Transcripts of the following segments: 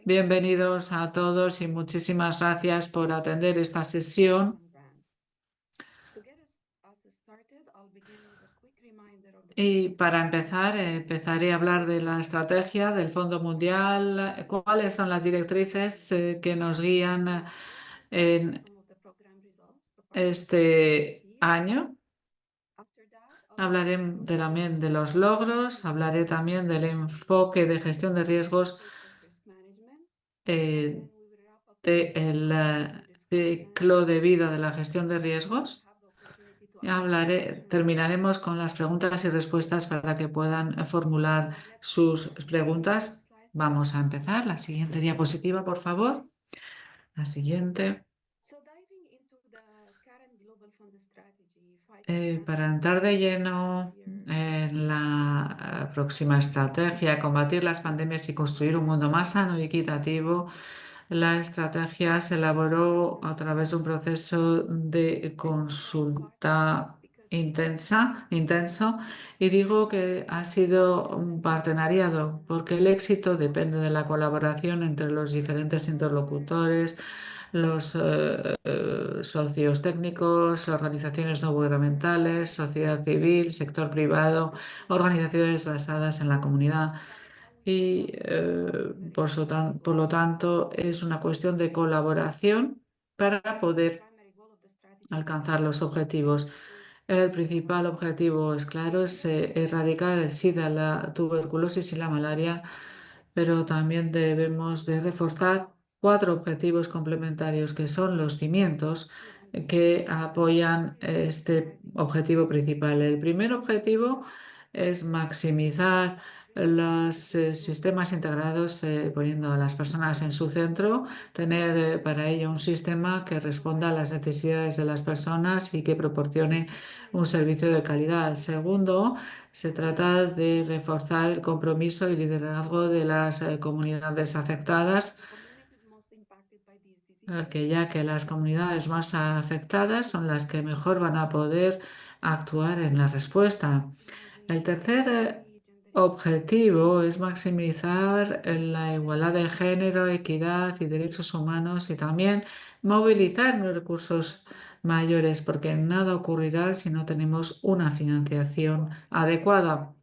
Bienvenidos a todos y muchísimas gracias por atender esta sesión. Y para empezar, empezaré a hablar de la estrategia del Fondo Mundial, cuáles son las directrices que nos guían en este año. Hablaré también de los logros, hablaré también del enfoque de gestión de riesgos eh, del ciclo de vida de la gestión de riesgos. Terminaremos con las preguntas y respuestas para que puedan formular sus preguntas. Vamos a empezar. La siguiente diapositiva, por favor. La siguiente. Para entrar de lleno en la próxima estrategia, combatir las pandemias y construir un mundo más sano y equitativo, la estrategia se elaboró a través de un proceso de consulta intenso, y digo que ha sido un partenariado porque el éxito depende de la colaboración entre los diferentes interlocutores, los socios técnicos, organizaciones no gubernamentales, sociedad civil, sector privado, organizaciones basadas en la comunidad. Y por lo tanto es una cuestión de colaboración para poder alcanzar los objetivos. El principal objetivo es claro, es erradicar el SIDA, la tuberculosis y la malaria, pero también debemos de reforzar cuatro objetivos complementarios que son los cimientos que apoyan este objetivo principal. El primer objetivo es maximizar los sistemas integrados, poniendo a las personas en su centro, tener para ello un sistema que responda a las necesidades de las personas y que proporcione un servicio de calidad. El segundo, se trata de reforzar el compromiso y liderazgo de las comunidades afectadas, ya que las comunidades más afectadas son las que mejor van a poder actuar en la respuesta. El tercer objetivo es maximizar la igualdad de género, equidad y derechos humanos, y también movilizar los recursos mayores, porque nada ocurrirá si no tenemos una financiación adecuada.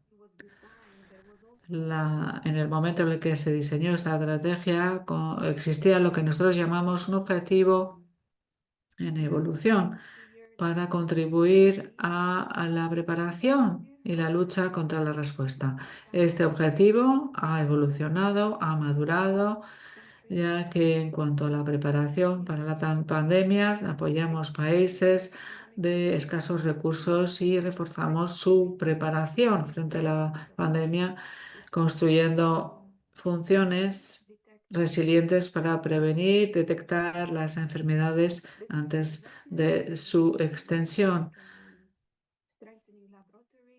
En el momento en el que se diseñó esta estrategia, existía lo que nosotros llamamos un objetivo en evolución para contribuir a la preparación y la lucha contra la respuesta. Este objetivo ha evolucionado, ha madurado, ya que en cuanto a la preparación para las pandemias, apoyamos países de escasos recursos y reforzamos su preparación frente a la pandemia, construyendo funciones resilientes para prevenir, detectar las enfermedades antes de su extensión.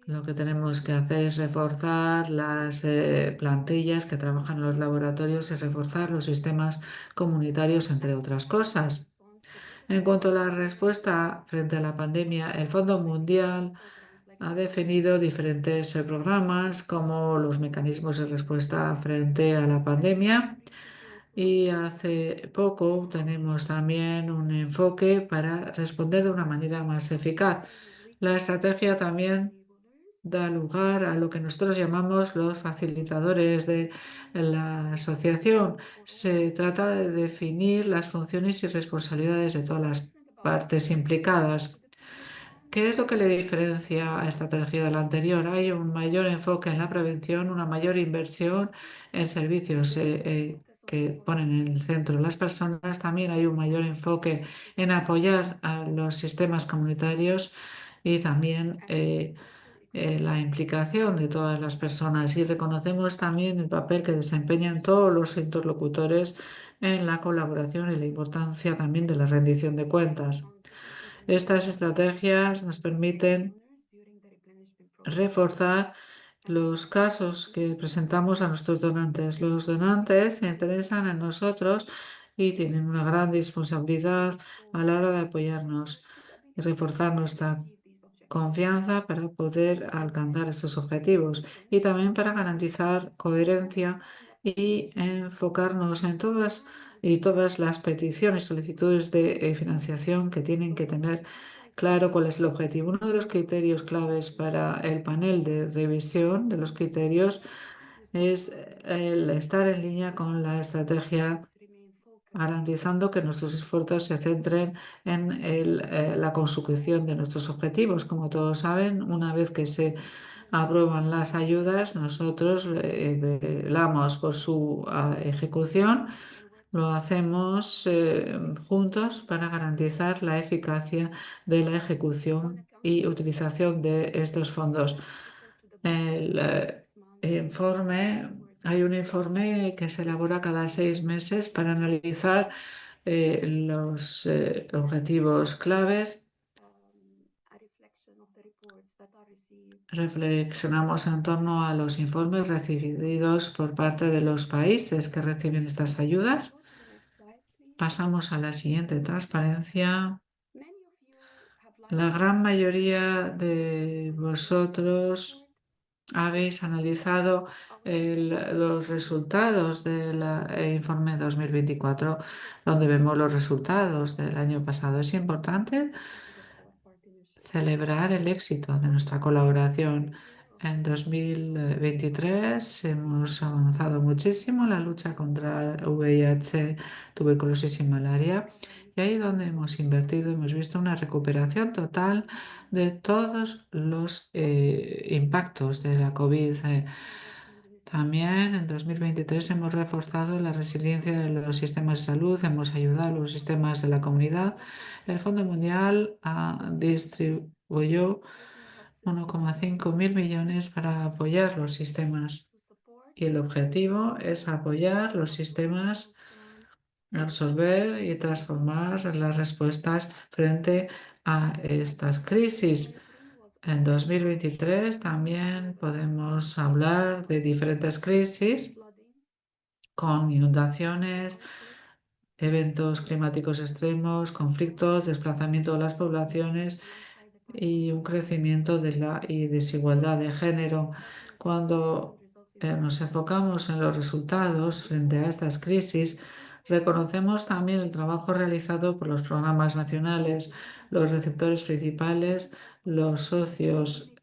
Lo que tenemos que hacer es reforzar las plantillas que trabajan en los laboratorios y reforzar los sistemas comunitarios, entre otras cosas. En cuanto a la respuesta frente a la pandemia, el Fondo Mundial ha definido diferentes programas como los mecanismos de respuesta frente a la pandemia, y hace poco tenemos también un enfoque para responder de una manera más eficaz. La estrategia también da lugar a lo que nosotros llamamos los facilitadores de la asociación. Se trata de definir las funciones y responsabilidades de todas las partes implicadas. ¿Qué es lo que le diferencia a esta estrategia de la anterior? Hay un mayor enfoque en la prevención, una mayor inversión en servicios que ponen en el centro las personas. También hay un mayor enfoque en apoyar a los sistemas comunitarios, y también la implicación de todas las personas, y reconocemos también el papel que desempeñan todos los interlocutores en la colaboración y la importancia también de la rendición de cuentas. Estas estrategias nos permiten reforzar los casos que presentamos a nuestros donantes. Los donantes se interesan en nosotros y tienen una gran responsabilidad a la hora de apoyarnos y reforzar nuestra confianza para poder alcanzar estos objetivos, y también para garantizar coherencia y enfocarnos en todas las peticiones, solicitudes de financiación que tienen que tener claro cuál es el objetivo. Uno de los criterios claves para el panel de revisión de los criterios es el estar en línea con la estrategia, garantizando que nuestros esfuerzos se centren en la consecución de nuestros objetivos. Como todos saben, una vez que se aprueban las ayudas, nosotros velamos por su ejecución. Lo hacemos juntos para garantizar la eficacia de la ejecución y utilización de estos fondos. El hay un informe que se elabora cada 6 meses para analizar los objetivos claves. Reflexionamos en torno a los informes recibidos por parte de los países que reciben estas ayudas. Pasamos a la siguiente transparencia. La gran mayoría de vosotros habéis analizado los resultados del informe 2024, donde vemos los resultados del año pasado. Es importante celebrar el éxito de nuestra colaboración. En 2023 hemos avanzado muchísimo en la lucha contra el VIH, tuberculosis y malaria. Y ahí donde hemos invertido, hemos visto una recuperación total de todos los impactos de la COVID. También en 2023 hemos reforzado la resiliencia de los sistemas de salud, hemos ayudado a los sistemas de la comunidad. El Fondo Mundial distribuyó 1,5 mil millones para apoyar los sistemas y el objetivo es apoyar los sistemas, absorber y transformar las respuestas frente a estas crisis. En 2023 también podemos hablar de diferentes crisis con inundaciones, eventos climáticos extremos, conflictos, desplazamiento de las poblaciones y un crecimiento de la desigualdad de género. Cuando nos enfocamos en los resultados frente a estas crisis, reconocemos también el trabajo realizado por los programas nacionales, los receptores principales, los socios,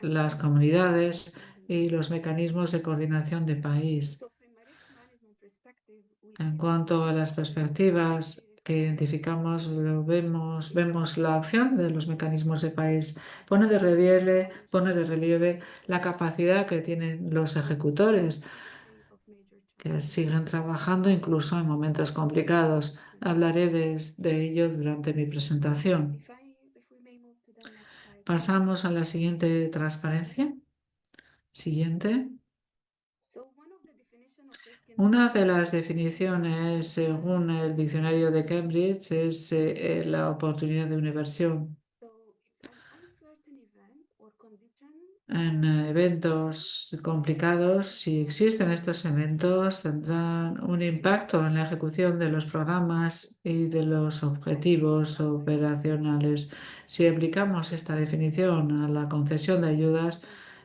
las comunidades y los mecanismos de coordinación de país. En cuanto a las perspectivas que identificamos, vemos la acción de los mecanismos de país. Pone de relieve la capacidad que tienen los ejecutores, que siguen trabajando incluso en momentos complicados. Hablaré de ello durante mi presentación. Pasamos a la siguiente transparencia. Siguiente. Una de las definiciones, según el diccionario de Cambridge, es la oportunidad de una inversión. En eventos complicados, si existen estos eventos, tendrán un impacto en la ejecución de los programas y de los objetivos operacionales. Si aplicamos esta definición a la concesión de ayudas,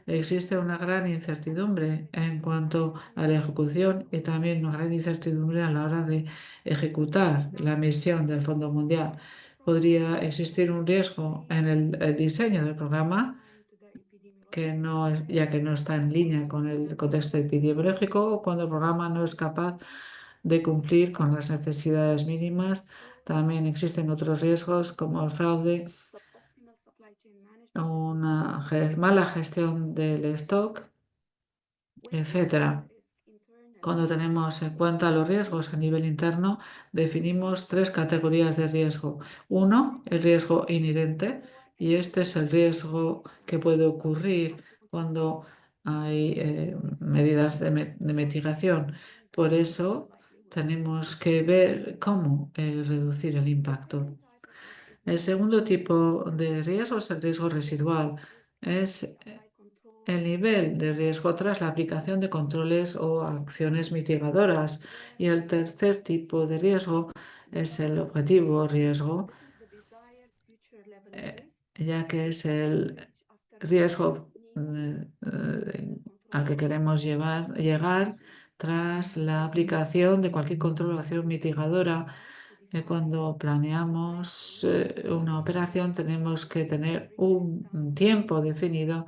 existe una gran incertidumbre en cuanto a la ejecución y también una gran incertidumbre a la hora de ejecutar la misión del Fondo Mundial. Podría existir un riesgo en el diseño del programa ya que no está en línea con el contexto epidemiológico o cuando el programa no es capaz de cumplir con las necesidades mínimas. También existen otros riesgos como el fraude, una mala gestión del stock, etcétera. Cuando tenemos en cuenta los riesgos a nivel interno, definimos tres categorías de riesgo. Uno, el riesgo inherente, y este es el riesgo que puede ocurrir cuando hay medidas de mitigación. Por eso tenemos que ver cómo reducir el impacto. El segundo tipo de riesgo es el riesgo residual. Es el nivel de riesgo tras la aplicación de controles o acciones mitigadoras. Y el tercer tipo de riesgo es el objetivo riesgo, ya que es el riesgo al que queremos llegar tras la aplicación de cualquier control o acción mitigadora. Cuando planeamos una operación tenemos que tener un tiempo definido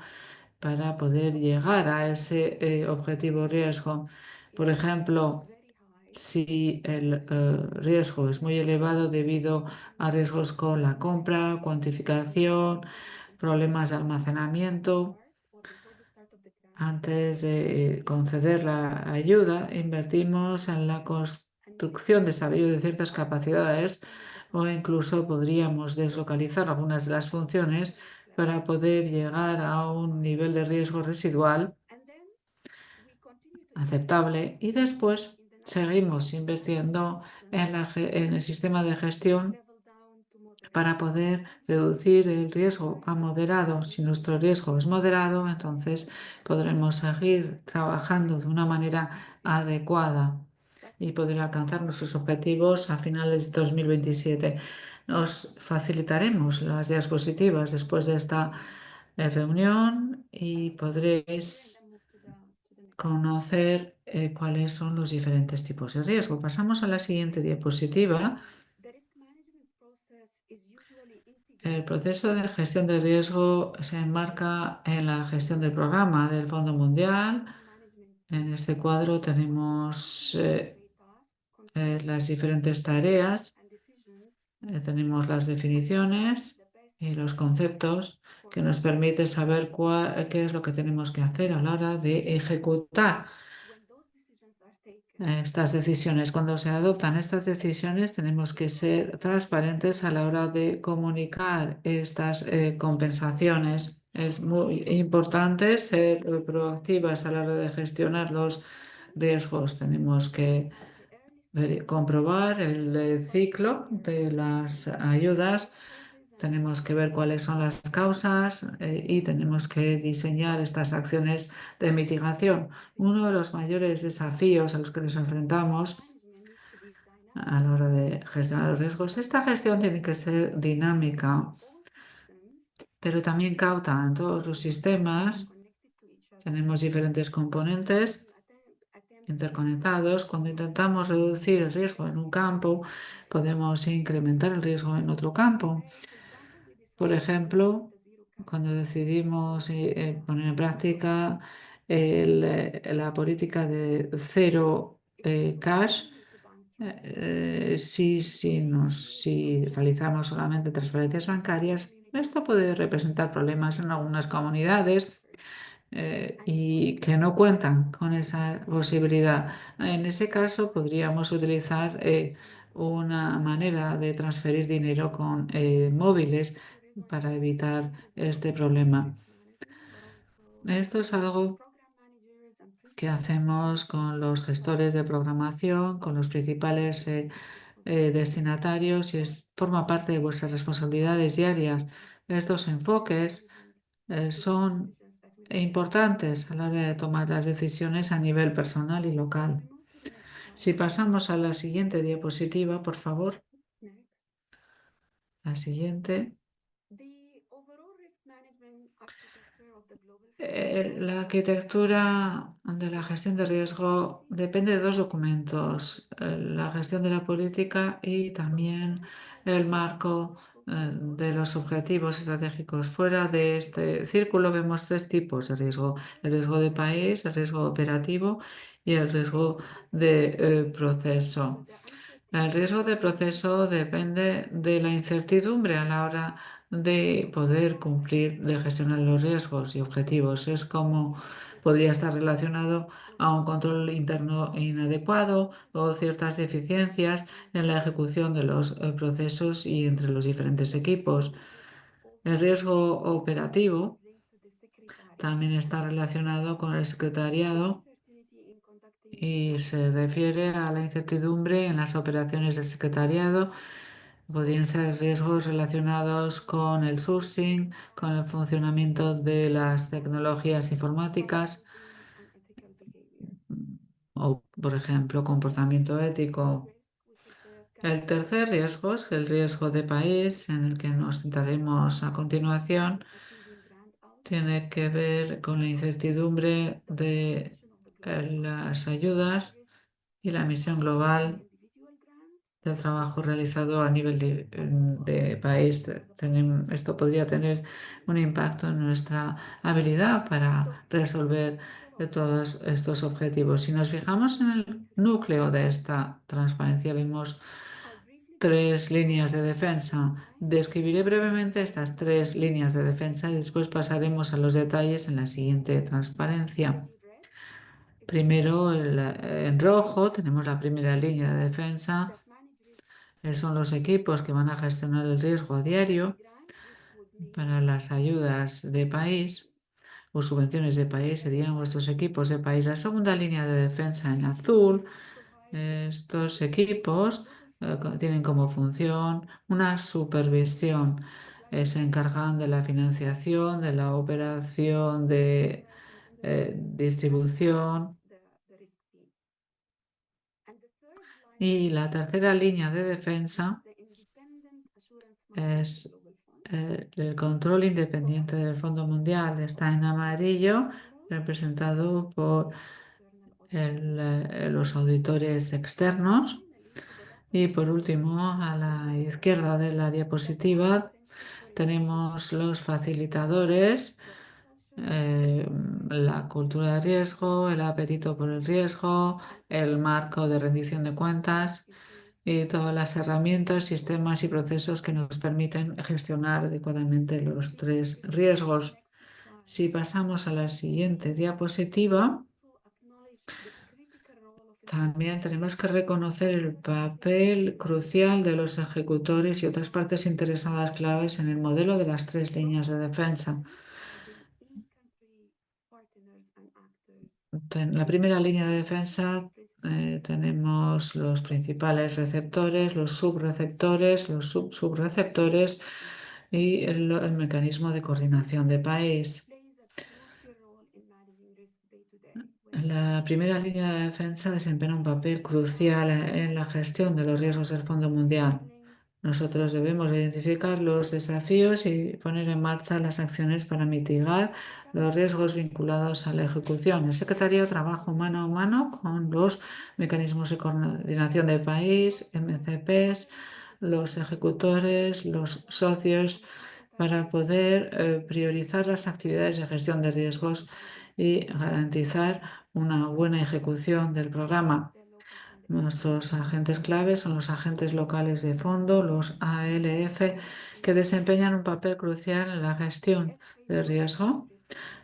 para poder llegar a ese objetivo riesgo. Por ejemplo, si el riesgo es muy elevado debido a riesgos con la compra, cuantificación, problemas de almacenamiento, antes de conceder la ayuda, invertimos en la construcción, desarrollo de ciertas capacidades o incluso podríamos deslocalizar algunas de las funciones para poder llegar a un nivel de riesgo residual aceptable y después seguimos invirtiendo en el sistema de gestión para poder reducir el riesgo a moderado. Si nuestro riesgo es moderado, entonces podremos seguir trabajando de una manera adecuada y poder alcanzar nuestros objetivos a finales de 2027. Nos facilitaremos las diapositivas después de esta reunión y podréis conocer cuáles son los diferentes tipos de riesgo. Pasamos a la siguiente diapositiva. El proceso de gestión de riesgo se enmarca en la gestión del programa del Fondo Mundial. En este cuadro tenemos las diferentes tareas, tenemos las definiciones y los conceptos que nos permiten saber qué es lo que tenemos que hacer a la hora de ejecutar estas decisiones. Cuando se adoptan estas decisiones, tenemos que ser transparentes a la hora de comunicar estas compensaciones. Es muy importante ser proactivas a la hora de gestionar los riesgos. Tenemos que comprobar el ciclo de las ayudas. Tenemos que ver cuáles son las causas y tenemos que diseñar estas acciones de mitigación. Uno de los mayores desafíos a los que nos enfrentamos a la hora de gestionar los riesgos, esta gestión tiene que ser dinámica, pero también cauta en todos los sistemas. Tenemos diferentes componentes interconectados. Cuando intentamos reducir el riesgo en un campo, podemos incrementar el riesgo en otro campo. Por ejemplo, cuando decidimos poner en práctica la política de cero cash, si realizamos solamente transferencias bancarias, esto puede representar problemas en algunas comunidades y que no cuentan con esa posibilidad. En ese caso, podríamos utilizar una manera de transferir dinero con móviles para evitar este problema. Esto es algo que hacemos con los gestores de programación, con los principales destinatarios y forma parte de vuestras responsabilidades diarias. Estos enfoques son importantes a la hora de tomar las decisiones a nivel personal y local. Si pasamos a la siguiente diapositiva, por favor. La siguiente. La arquitectura de la gestión de riesgo depende de dos documentos, la gestión de la política y también el marco de los objetivos estratégicos. Fuera de este círculo vemos tres tipos de riesgo: el riesgo de país, el riesgo operativo y el riesgo de proceso. El riesgo de proceso depende de la incertidumbre a la hora de poder cumplir, de gestionar los riesgos y objetivos. Es como podría estar relacionado a un control interno inadecuado o ciertas deficiencias en la ejecución de los procesos y entre los diferentes equipos. El riesgo operativo también está relacionado con el secretariado y se refiere a la incertidumbre en las operaciones del secretariado. Podrían ser riesgos relacionados con el sourcing, con el funcionamiento de las tecnologías informáticas o, por ejemplo, comportamiento ético. El tercer riesgo es el riesgo de país, en el que nos centraremos a continuación. Tiene que ver con la incertidumbre de las ayudas y la misión global del trabajo realizado a nivel de país. Esto podría tener un impacto en nuestra habilidad para resolver todos estos objetivos. Si nos fijamos en el núcleo de esta transparencia, vemos tres líneas de defensa. Describiré brevemente estas tres líneas de defensa y después pasaremos a los detalles en la siguiente transparencia. Primero, en rojo tenemos la primera línea de defensa. Son los equipos que van a gestionar el riesgo a diario para las ayudas de país o subvenciones de país, serían vuestros equipos de país. La segunda línea de defensa en azul, estos equipos tienen como función una supervisión. Se encargan de la financiación, de la operación de distribución. Y la tercera línea de defensa es el control independiente del Fondo Mundial. Está en amarillo, representado por los auditores externos. Y por último, a la izquierda de la diapositiva tenemos los facilitadores, eh, la cultura de riesgo, el apetito por el riesgo, el marco de rendición de cuentas y todas las herramientas, sistemas y procesos que nos permiten gestionar adecuadamente los tres riesgos. Si pasamos a la siguiente diapositiva, también tenemos que reconocer el papel crucial de los ejecutores y otras partes interesadas claves en el modelo de las tres líneas de defensa. En la primera línea de defensa tenemos los principales receptores, los subreceptores, los subreceptores y el mecanismo de coordinación de país. La primera línea de defensa desempeña un papel crucial en la gestión de los riesgos del Fondo Mundial. Nosotros debemos identificar los desafíos y poner en marcha las acciones para mitigar los riesgos vinculados a la ejecución. El secretario trabaja mano a mano con los mecanismos de coordinación de país, MCPs, los ejecutores, los socios, para poder priorizar las actividades de gestión de riesgos y garantizar una buena ejecución del programa. Nuestros agentes claves son los agentes locales de fondo, los ALF, que desempeñan un papel crucial en la gestión de riesgo.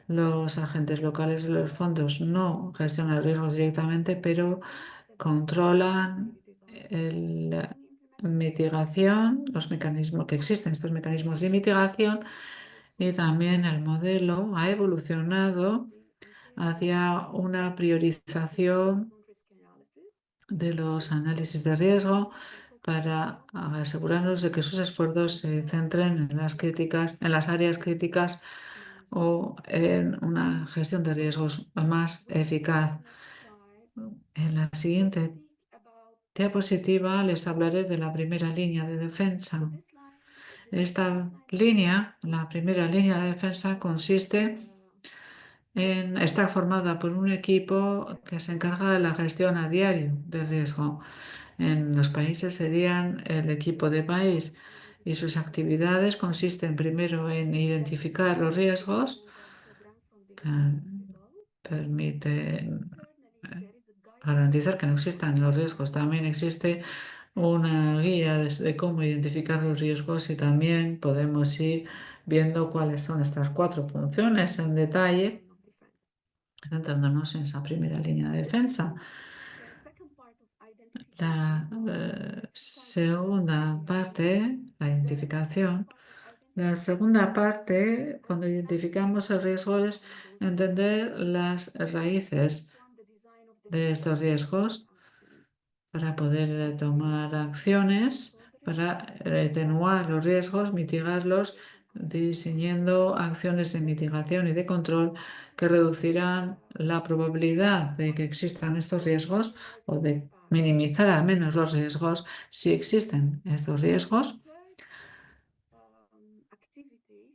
Los agentes locales de los fondos no gestionan riesgos directamente, pero controlan la mitigación, los mecanismos que existen, estos mecanismos de mitigación, y también el modelo ha evolucionado hacia una priorización de los análisis de riesgo para asegurarnos de que sus esfuerzos se centren en las críticas, en las áreas críticas o en una gestión de riesgos más eficaz. En la siguiente diapositiva les hablaré de la primera línea de defensa. Esta línea, la primera línea de defensa, consiste está formada por un equipo que se encarga de la gestión a diario de riesgo. En los países serían el equipo de país y sus actividades consisten primero en identificar los riesgos que permiten garantizar que no existan los riesgos. También existe una guía de cómo identificar los riesgos y también podemos ir viendo cuáles son estas cuatro funciones en detalle, centrándonos en esa primera línea de defensa. La segunda parte, la identificación. La segunda parte, cuando identificamos el riesgo, es entender las raíces de estos riesgos para poder tomar acciones, para atenuar los riesgos, mitigarlos, diseñando acciones de mitigación y de control que reducirán la probabilidad de que existan estos riesgos o de minimizar al menos los riesgos si existen estos riesgos.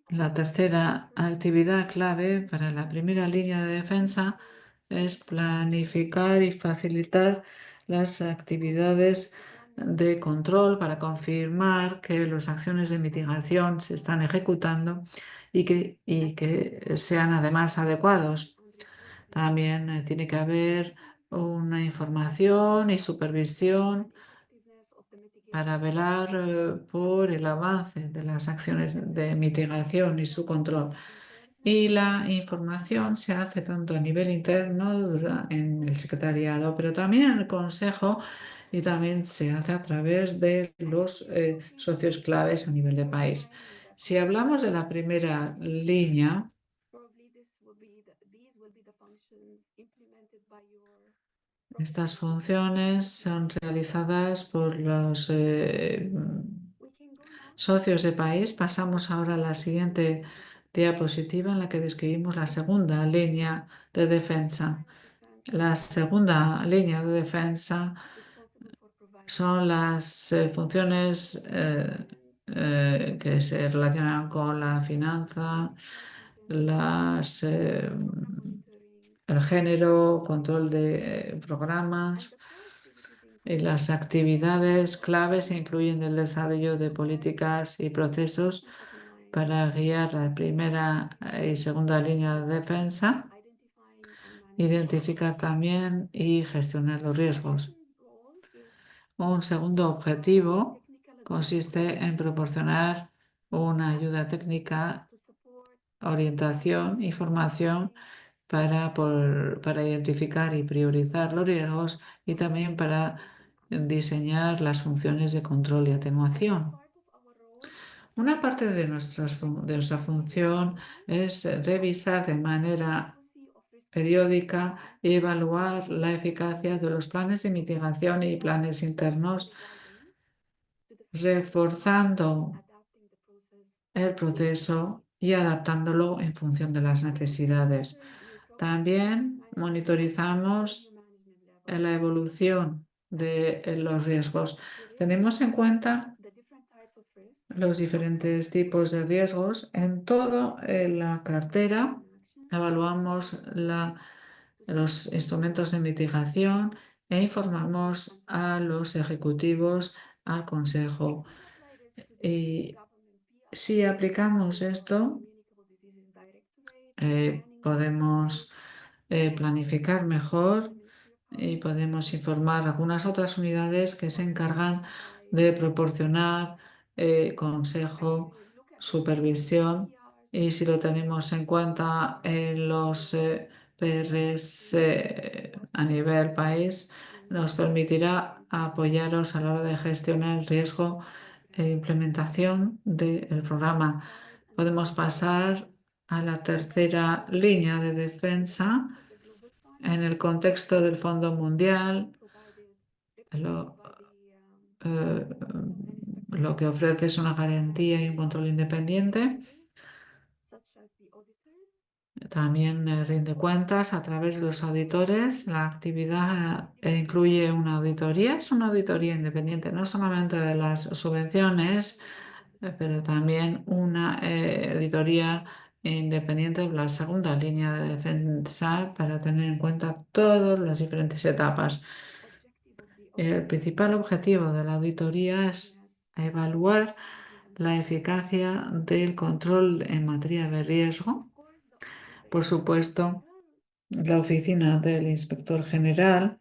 La tercera actividad clave para la primera línea de defensa es planificar y facilitar las actividades de control para confirmar que las acciones de mitigación se están ejecutando y que sean además adecuados. También tiene que haber una información y supervisión para velar por el avance de las acciones de mitigación y su control. Y la información se hace tanto a nivel interno en el secretariado, pero también en el consejo y también se hace a través de los socios claves a nivel de país. Si hablamos de la primera línea, estas funciones son realizadas por los socios de país. Pasamos ahora a la siguiente diapositiva en la que describimos la segunda línea de defensa. La segunda línea de defensa son las funciones que se relacionan con la finanza, el género, control de programas. Y las actividades claves incluyen el desarrollo de políticas y procesos para guiar la primera y segunda línea de defensa, identificar también y gestionar los riesgos. Un segundo objetivo consiste en proporcionar una ayuda técnica, orientación y formación para identificar y priorizar los riesgos y también para diseñar las funciones de control y atenuación. Una parte de nuestra función es revisar de manera periódica y evaluar la eficacia de los planes de mitigación y planes internos, reforzando el proceso y adaptándolo en función de las necesidades. También monitorizamos la evolución de los riesgos. Tenemos en cuenta los diferentes tipos de riesgos. En toda la cartera evaluamos los instrumentos de mitigación e informamos a los ejecutivos, al consejo. Y si aplicamos esto, podemos planificar mejor y podemos informar a algunas otras unidades que se encargan de proporcionar consejo, supervisión y si lo tenemos en cuenta en los PRs a nivel país, nos permitirá apoyaros a la hora de gestionar el riesgo e implementación del programa. Podemos pasar a la tercera línea de defensa en el contexto del Fondo Mundial. Lo, eh, lo que ofrece es una garantía y un control independiente. También rinde cuentas a través de los auditores. La actividad incluye una auditoría, es una auditoría independiente, no solamente de las subvenciones, pero también una auditoría independiente de la segunda línea de defensa para tener en cuenta todas las diferentes etapas. El principal objetivo de la auditoría es evaluar la eficacia del control en materia de riesgo. Por supuesto, la oficina del inspector general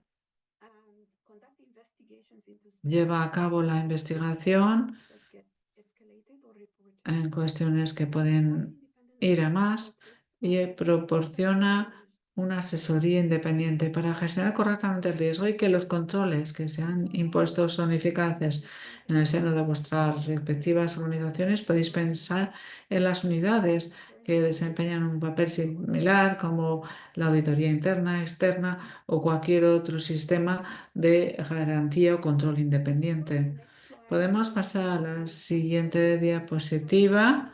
lleva a cabo la investigación en cuestiones que pueden ir a más y proporciona una asesoría independiente para gestionar correctamente el riesgo y que los controles que se han impuesto son eficaces. En el seno de vuestras respectivas organizaciones podéis pensar en las unidades que desempeñan un papel similar como la auditoría interna, externa o cualquier otro sistema de garantía o control independiente. Podemos pasar a la siguiente diapositiva.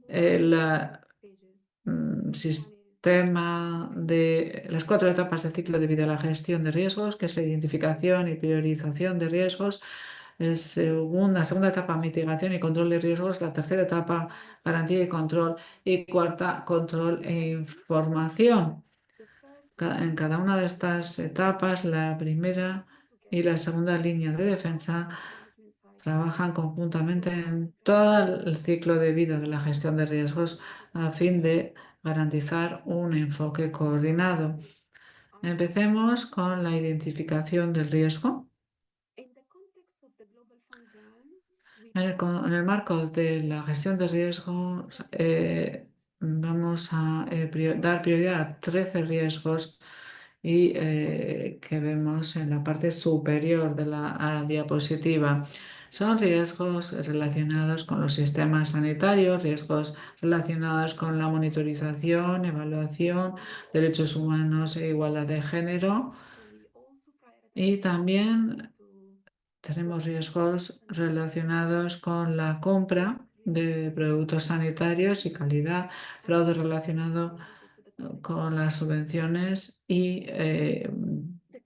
El sistema de las cuatro etapas de ciclo debido a la gestión de riesgos, que es la identificación y priorización de riesgos. La segunda etapa, mitigación y control de riesgos. La tercera etapa, garantía y control. Y cuarta, control e información. En cada una de estas etapas, la primera y la segunda línea de defensa trabajan conjuntamente en todo el ciclo de vida de la gestión de riesgos a fin de garantizar un enfoque coordinado. Empecemos con la identificación del riesgo. En el marco de la gestión de riesgos, vamos a dar prioridad a 13 riesgos y que vemos en la parte superior de la diapositiva. Son riesgos relacionados con los sistemas sanitarios, riesgos relacionados con la monitorización, evaluación, derechos humanos e igualdad de género. Y también tenemos riesgos relacionados con la compra de productos sanitarios y calidad, fraude relacionado con las subvenciones y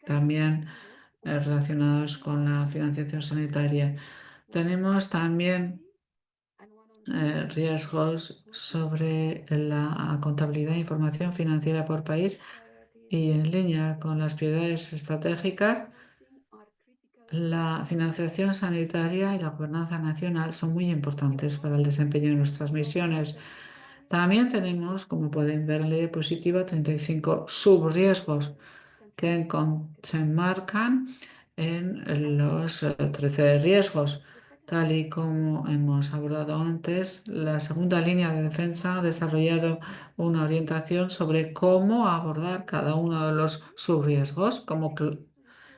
también relacionados con la financiación sanitaria. Tenemos también riesgos sobre la contabilidad e información financiera por país y en línea con las prioridades estratégicas. La financiación sanitaria y la gobernanza nacional son muy importantes para el desempeño de nuestras misiones. También tenemos, como pueden ver en la diapositiva, 35 subriesgos que se enmarcan en los 13 riesgos. Tal y como hemos abordado antes, la segunda línea de defensa ha desarrollado una orientación sobre cómo abordar cada uno de los subriesgos, cómo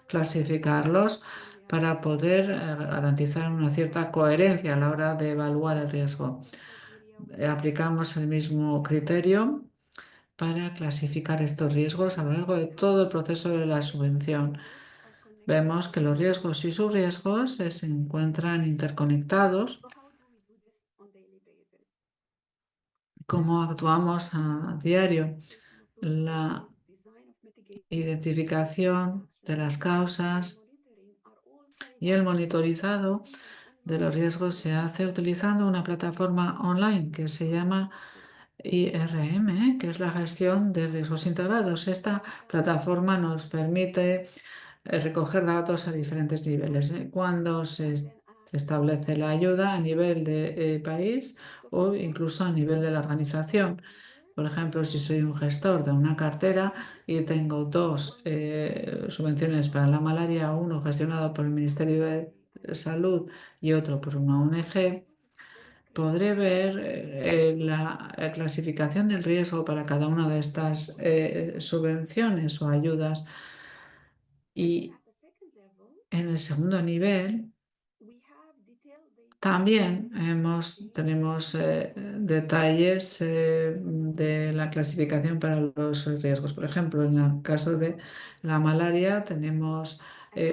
clasificarlos para poder garantizar una cierta coherencia a la hora de evaluar el riesgo. Aplicamos el mismo criterio para clasificar estos riesgos a lo largo de todo el proceso de la subvención. Vemos que los riesgos y subriesgos se encuentran interconectados. ¿Cómo actuamos a diario? La identificación de las causas y el monitorizado de los riesgos se hace utilizando una plataforma online que se llama IRM, que es la gestión de riesgos integrados. Esta plataforma nos permite recoger datos a diferentes niveles. Cuando se establece la ayuda a nivel de país o incluso a nivel de la organización. Por ejemplo, si soy un gestor de una cartera y tengo dos subvenciones para la malaria, uno gestionado por el Ministerio de Salud y otro por una ONG, podré ver la clasificación del riesgo para cada una de estas subvenciones o ayudas. Y en el segundo nivel también tenemos detalles de la clasificación para los riesgos. Por ejemplo, en el caso de la malaria tenemos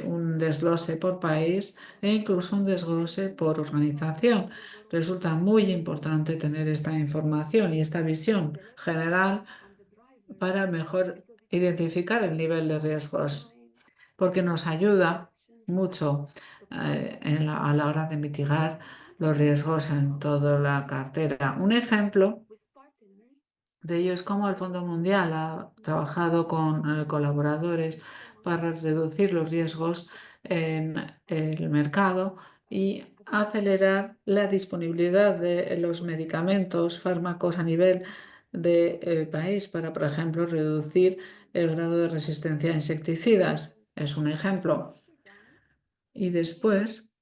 un desglose por país e incluso un desglose por organización. Resulta muy importante tener esta información y esta visión general para mejor identificar el nivel de riesgos, porque nos ayuda mucho a la hora de mitigar los riesgos en toda la cartera. Un ejemplo de ello es cómo el Fondo Mundial ha trabajado con colaboradores para reducir los riesgos en el mercado y acelerar la disponibilidad de los medicamentos, fármacos a nivel de país para, por ejemplo, reducir el grado de resistencia a insecticidas. Es un ejemplo. Y después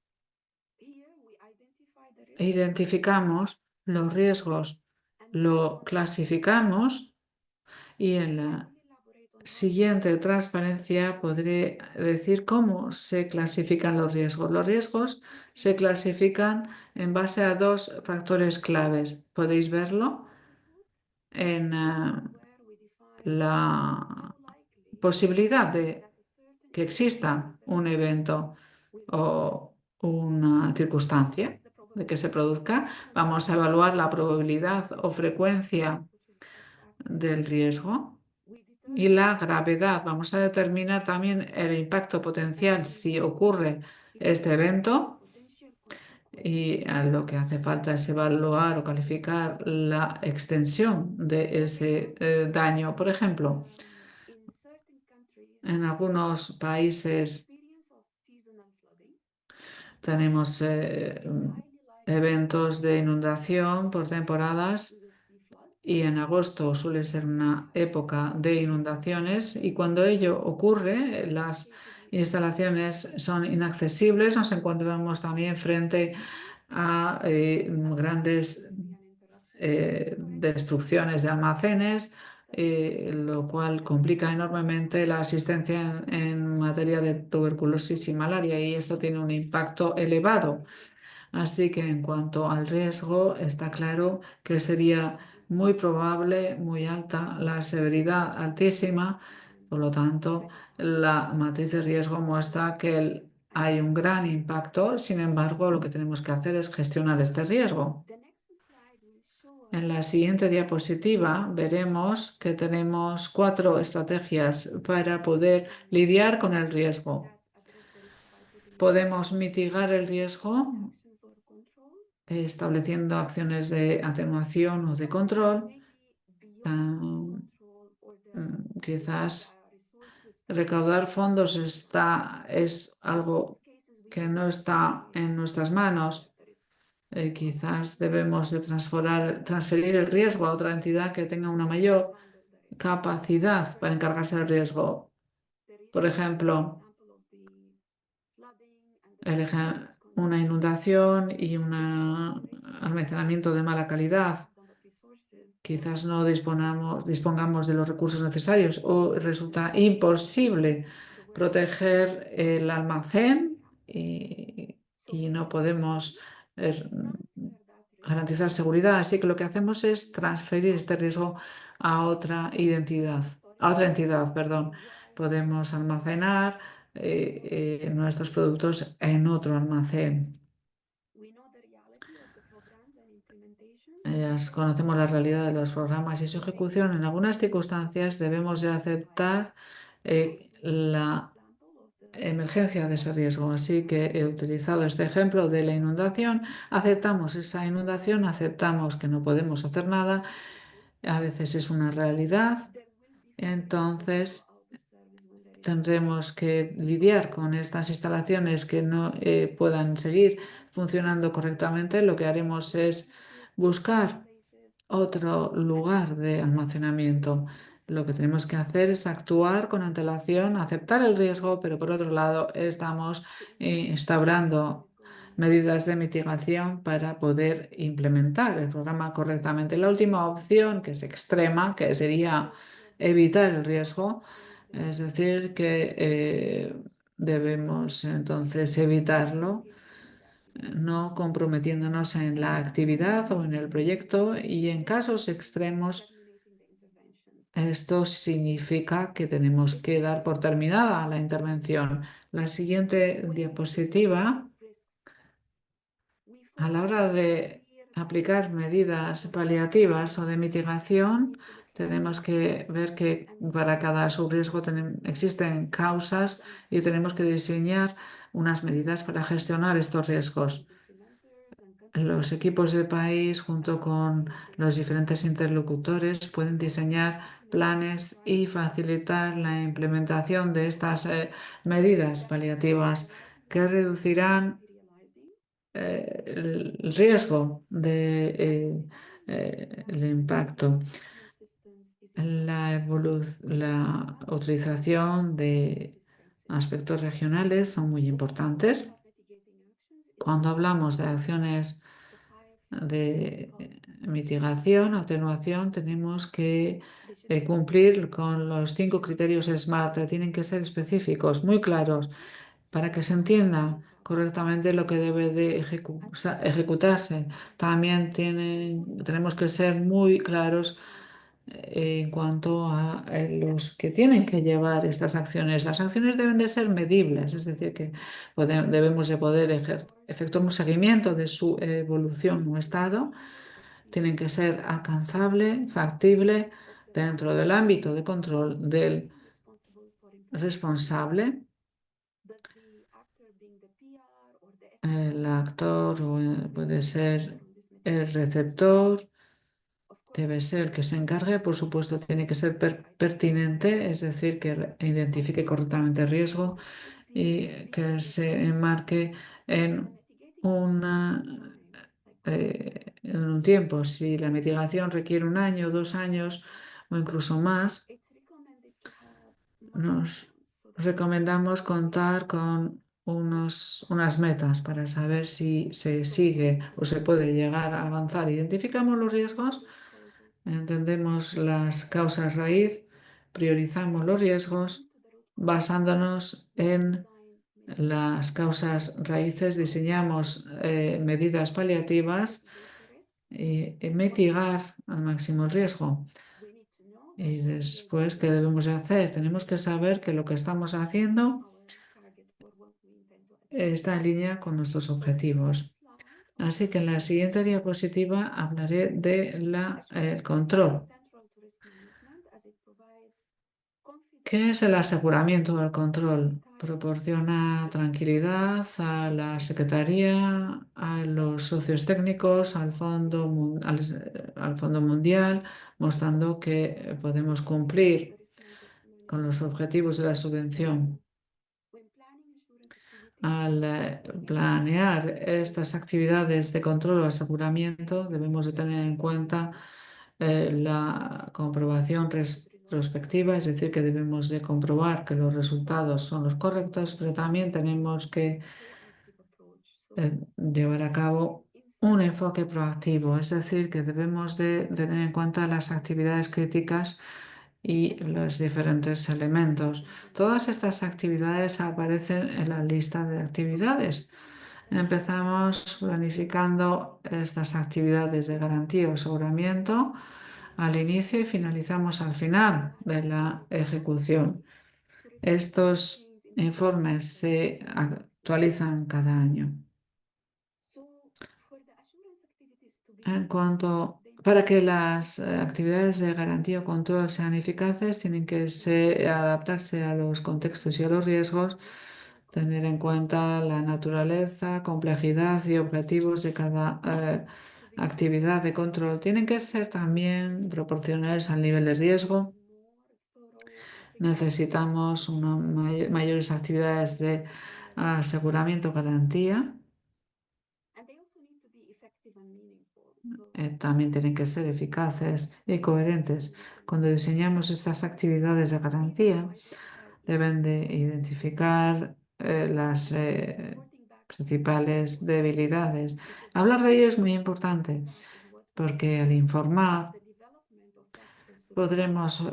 identificamos los riesgos, lo clasificamos y en la siguiente transparencia podré decir cómo se clasifican los riesgos. Los riesgos se clasifican en base a dos factores claves. Podéis verlo en la posibilidad de que exista un evento o una circunstancia de que se produzca. Vamos a evaluar la probabilidad o frecuencia del riesgo y la gravedad. Vamos a determinar también el impacto potencial si ocurre este evento y lo que hace falta es evaluar o calificar la extensión de ese daño. Por ejemplo, En algunos países tenemos eventos de inundación por temporadas y en agosto suele ser una época de inundaciones y cuando ello ocurre, las instalaciones son inaccesibles. Nos encontramos también frente a grandes destrucciones de almacenes, lo cual complica enormemente la asistencia en materia de tuberculosis y malaria y esto tiene un impacto elevado. Así que en cuanto al riesgo, está claro que sería muy probable, muy alta, la severidad altísima. Por lo tanto, la matriz de riesgo muestra que hay un gran impacto. Sin embargo, lo que tenemos que hacer es gestionar este riesgo. En la siguiente diapositiva veremos que tenemos 4 estrategias para poder lidiar con el riesgo. Podemos mitigar el riesgo estableciendo acciones de atenuación o de control. Quizás recaudar fondos es algo que no está en nuestras manos. Quizás debemos de transferir el riesgo a otra entidad que tenga una mayor capacidad para encargarse del riesgo. Por ejemplo, una inundación y un almacenamiento de mala calidad. Quizás no dispongamos de los recursos necesarios o resulta imposible proteger el almacén y no podemos garantizar seguridad. Así que lo que hacemos es transferir este riesgo a otra a otra entidad, perdón. Podemos almacenar nuestros productos en otro almacén. Conocemos la realidad de los programas y su ejecución. En algunas circunstancias debemos de aceptar la emergencia de ese riesgo. Así que he utilizado este ejemplo de la inundación. Aceptamos esa inundación, aceptamos que no podemos hacer nada. A veces es una realidad. Entonces tendremos que lidiar con estas instalaciones que no puedan seguir funcionando correctamente. Lo que haremos es buscar otro lugar de almacenamiento. Lo que tenemos que hacer es actuar con antelación, aceptar el riesgo, pero por otro lado estamos instaurando medidas de mitigación para poder implementar el programa correctamente. La última opción, que es extrema, que sería evitar el riesgo, es decir, que debemos entonces evitarlo no comprometiéndonos en la actividad o en el proyecto y en casos extremos esto significa que tenemos que dar por terminada la intervención. La siguiente diapositiva, a la hora de aplicar medidas paliativas o de mitigación, tenemos que ver que para cada subriesgo existen causas y tenemos que diseñar unas medidas para gestionar estos riesgos. Los equipos de país, junto con los diferentes interlocutores, pueden diseñar planes y facilitar la implementación de estas medidas paliativas que reducirán el riesgo el impacto. La utilización de aspectos regionales son muy importantes. Cuando hablamos de acciones de mitigación, atenuación, tenemos que cumplir con los 5 criterios SMART. Tienen que ser específicos, muy claros, para que se entienda correctamente lo que debe de ejecutarse. También tenemos que ser muy claros en cuanto a los que tienen que llevar estas acciones. Las acciones deben de ser medibles, es decir, que debemos de poder efectuar un seguimiento de su evolución o estado. Tienen que ser alcanzable, factible, dentro del ámbito de control del responsable. El actor puede ser el receptor debe ser el que se encargue, por supuesto, tiene que ser pertinente, es decir, que identifique correctamente el riesgo y que se enmarque en una, en un tiempo. Si la mitigación requiere un año, 2 años o incluso más, nos recomendamos contar con unas metas para saber si se sigue o se puede llegar a avanzar. Identificamos los riesgos, entendemos las causas raíz, priorizamos los riesgos basándonos en las causas raíces, diseñamos medidas paliativas y mitigar al máximo el riesgo. Y después, ¿qué debemos de hacer? Tenemos que saber que lo que estamos haciendo está en línea con nuestros objetivos. Así que en la siguiente diapositiva hablaré de el control. ¿Qué es el aseguramiento del control? Proporciona tranquilidad a la Secretaría, a los socios técnicos, al Fondo Mundial, mostrando que podemos cumplir con los objetivos de la subvención. Al planear estas actividades de control o aseguramiento, debemos de tener en cuenta la comprobación retrospectiva, es decir, que debemos de comprobar que los resultados son los correctos, pero también tenemos que llevar a cabo un enfoque proactivo, es decir, que debemos de tener en cuenta las actividades críticas y los diferentes elementos. Todas estas actividades aparecen en la lista de actividades. Empezamos planificando estas actividades de garantía o aseguramiento al inicio y finalizamos al final de la ejecución. Estos informes se actualizan cada año. Para que las actividades de garantía o control sean eficaces, tienen que adaptarse a los contextos y a los riesgos, tener en cuenta la naturaleza, complejidad y objetivos de cada actividad de control. Tienen que ser también proporcionales al nivel de riesgo. Necesitamos mayores actividades de aseguramiento garantía. También tienen que ser eficaces y coherentes. Cuando diseñamos estas actividades de garantía, deben de identificar las principales debilidades. Hablar de ello es muy importante porque al informar podremos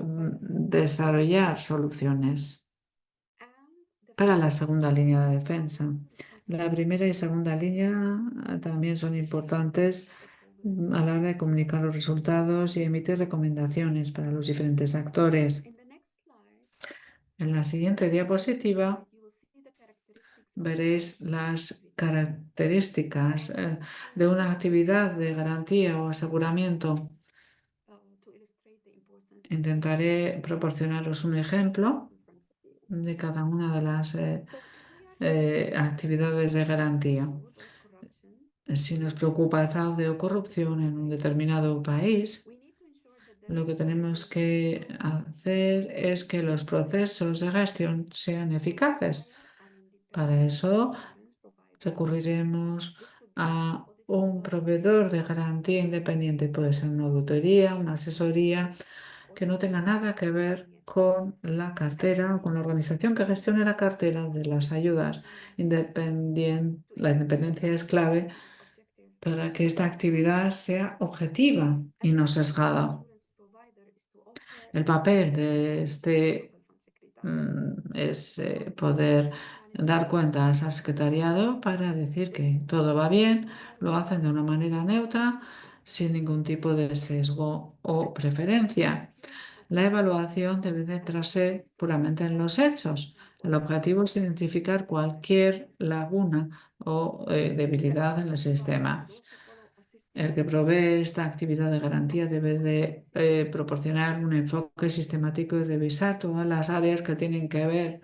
desarrollar soluciones para la segunda línea de defensa. La primera y segunda línea también son importantes a la hora de comunicar los resultados y emitir recomendaciones para los diferentes actores. En la siguiente diapositiva veréis las características de una actividad de garantía o aseguramiento. Intentaré proporcionaros un ejemplo de cada una de las actividades de garantía. Si nos preocupa el fraude o corrupción en un determinado país, lo que tenemos que hacer es que los procesos de gestión sean eficaces. Para eso recurriremos a un proveedor de garantía independiente. Puede ser una auditoría, una asesoría que no tenga nada que ver con la cartera o con la organización que gestione la cartera de las ayudas. La independencia es clave para que esta actividad sea objetiva y no sesgada. El papel de este es poder dar cuenta a ese secretariado para decir que todo va bien, lo hacen de una manera neutra, sin ningún tipo de sesgo o preferencia. La evaluación debe centrarse puramente en los hechos. El objetivo es identificar cualquier laguna o debilidad en el sistema. El que provee esta actividad de garantía debe de proporcionar un enfoque sistemático y revisar todas las áreas que tienen que ver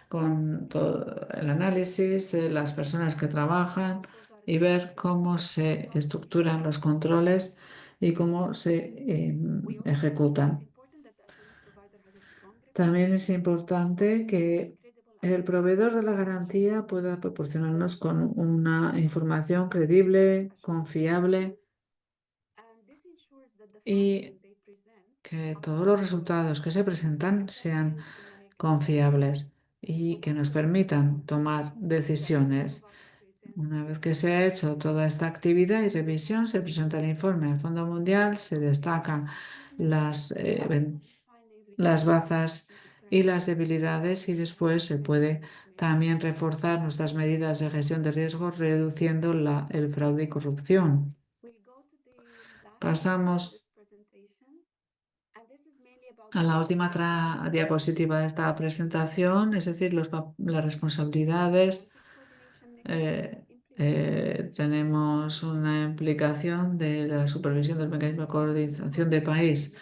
con todo el análisis, las personas que trabajan y ver cómo se estructuran los controles y cómo se ejecutan. También es importante que el proveedor de la garantía pueda proporcionarnos con una información creíble, confiable y que todos los resultados que se presentan sean confiables y que nos permitan tomar decisiones. Una vez que se ha hecho toda esta actividad y revisión, se presenta el informe al Fondo Mundial, se destacan las bazas y las debilidades y después se puede también reforzar nuestras medidas de gestión de riesgos reduciendo el fraude y corrupción. Pasamos a la última diapositiva de esta presentación, es decir, las responsabilidades. Tenemos una implicación de la supervisión del mecanismo de coordinación de país.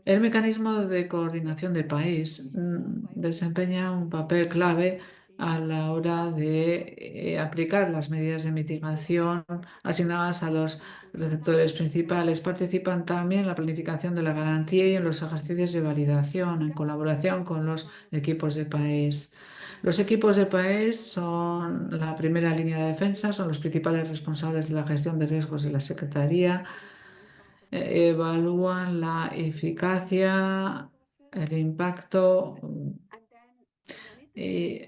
El mecanismo de coordinación de país desempeña un papel clave a la hora de aplicar las medidas de mitigación asignadas a los receptores principales. Participan también en la planificación de la garantía y en los ejercicios de validación en colaboración con los equipos de país. Los equipos de país son la primera línea de defensa, son los principales responsables de la gestión de riesgos de la Secretaría. Evalúan la eficacia, el impacto y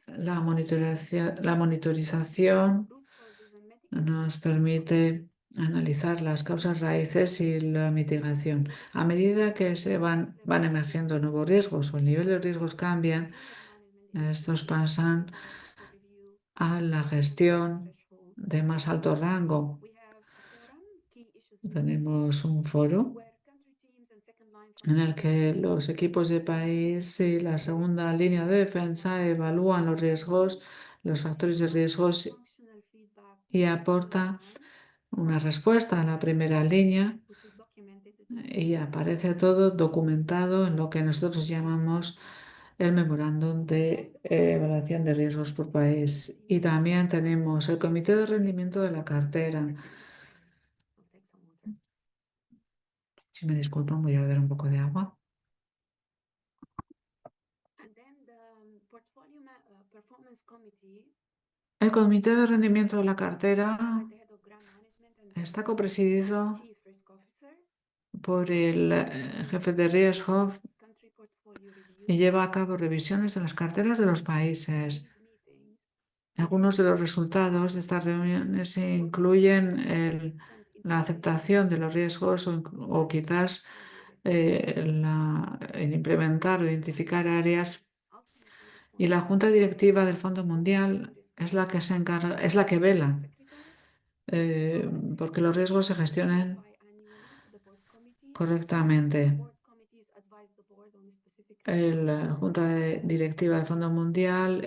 la monitorización nos permite analizar las causas raíces y la mitigación. A medida que van emergiendo nuevos riesgos o el nivel de riesgos cambian, estos pasan a la gestión de más alto rango. Tenemos un foro en el que los equipos de país y la segunda línea de defensa evalúan los riesgos, los factores de riesgos y aporta una respuesta a la primera línea y aparece todo documentado en lo que nosotros llamamos el memorándum de evaluación de riesgos por país. Y también tenemos el comité de rendimiento de la cartera. Si me disculpan, voy a beber un poco de agua. El comité de rendimiento de la cartera está copresidido por el jefe de riesgo y lleva a cabo revisiones de las carteras de los países. Algunos de los resultados de estas reuniones incluyen la aceptación de los riesgos o quizás el implementar o identificar áreas, y la Junta Directiva del Fondo Mundial es la que se encarga, es la que vela eh, porque los riesgos se gestionen correctamente. La Junta Directiva del Fondo Mundial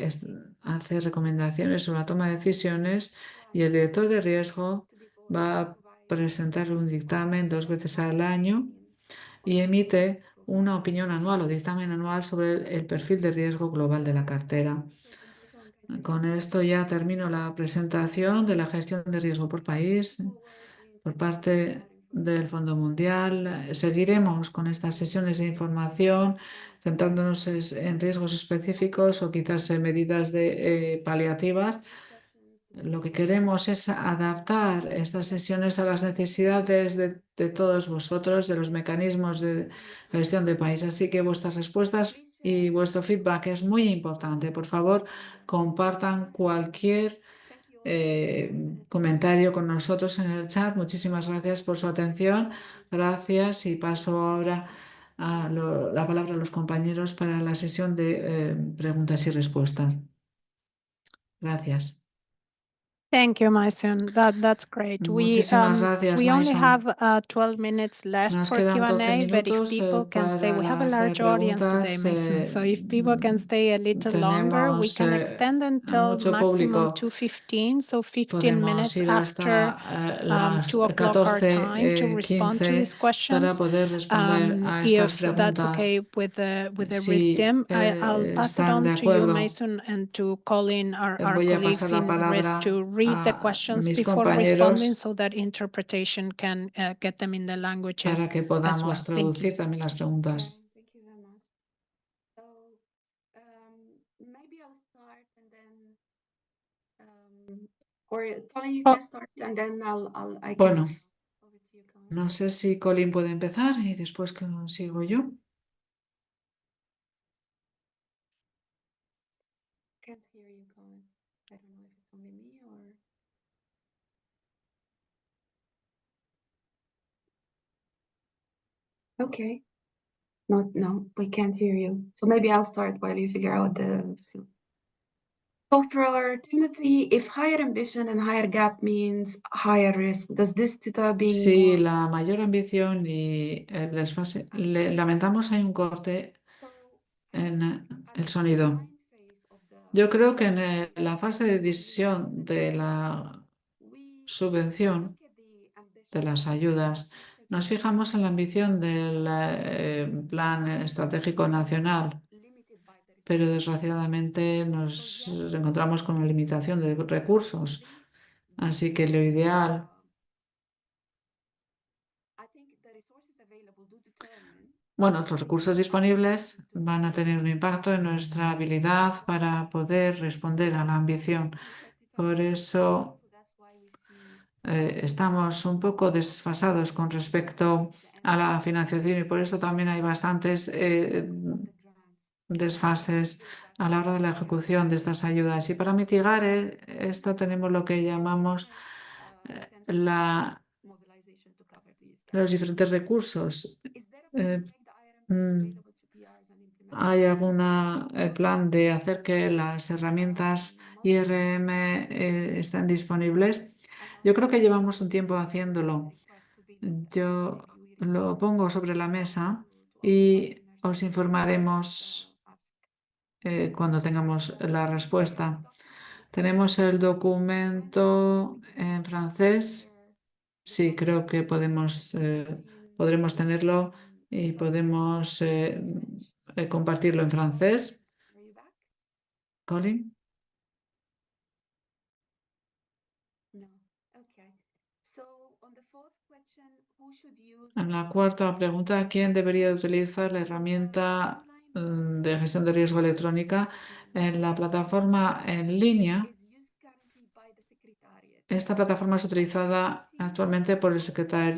hace recomendaciones sobre la toma de decisiones y el director de riesgo va a presentar un dictamen 2 veces al año y emite una opinión anual o dictamen anual sobre el perfil de riesgo global de la cartera. Con esto ya termino la presentación de la gestión de riesgo por país por parte del Fondo Mundial. Seguiremos con estas sesiones de información, centrándonos en riesgos específicos o quizás en medidas paliativas. Lo que queremos es adaptar estas sesiones a las necesidades de todos vosotros, de los mecanismos de gestión de país. Así que vuestras respuestas y vuestro feedback es muy importante. Por favor, compartan cualquier comentario con nosotros en el chat. Muchísimas gracias por su atención. Gracias y paso ahora la palabra a los compañeros para la sesión de preguntas y respuestas. Gracias. Thank you, Maison. That's great. Muchísimas gracias, We only Maison. have 12 minutes left Nos for quedan 12 Q&A, but if minutos people can stay, para we have a las large audience today, preguntas. Maison. So if people can stay a little longer, we Tenemos can extend until mucho maximum público. 2:15, so 15 Podemos minutes ir after hasta las 2 o'clock our time to 14:15 respond to these para questions. poder responder a estas If that's preguntas. okay with the Si RIS-TIM, I'll pass it están de on to you, acuerdo, Maison, and to call in our voy a colleagues pasar la in RIS palabra to read the a questions mis before responding compañeros so that interpretation can get them in the languages para que as podamos well. Thank you. traducir también las preguntas. Thank you very much. So maybe I'll start and then, or Colin, you Oh. can start and then I can. Bueno, Over to you, Colin. no sé si Colin puede empezar y después que sigo yo. Can't hear you, Colin. I don't know if it's only me or. Okay. No, we can't hear you. So maybe I'll start while you figure out the. So for Timothy, if higher ambition and higher gap means higher risk, does this tutor being Si more? la mayor ambición y el desfase, lamentamos hay un corte So en at el the sonido. design phase of the Yo creo que en la fase de decisión de la we subvención, look at the de ambition las of the ayudas, nos strategic fijamos en la ambición del Plan Estratégico Nacional, limited by the pero resources. desgraciadamente nos So yes, encontramos con una limitación de recursos. think Así que lo ideal, I think the resources available do determine bueno, los recursos disponibles van a tener un impacto en nuestra habilidad para poder responder a la ambición. Por eso so that's why we see estamos un poco desfasados con respecto a la financiación y por eso también hay bastantes the grants desfases a la hora de la ejecución de estas ayudas. Y para mitigar esto tenemos lo que llamamos mobilization to cover these gaps. los diferentes recursos. Is there a plan Eh, to make the IRM tools mm, available to PRs and implement ¿Hay algún plan de hacer que las herramientas IRM estén disponibles? Yo creo que llevamos un tiempo haciéndolo. Yo lo pongo sobre la mesa y os informaremos cuando tengamos la respuesta. Tenemos el documento en francés. Sí, creo que podremos tenerlo y podemos compartirlo en francés. Colin. No. Okay. So on the fourth question, who should use En la cuarta pregunta, ¿quién debería utilizar la herramienta de gestión de riesgo electrónica en la plataforma en línea? is used currently by the secretariat. Esta plataforma es utilizada actualmente por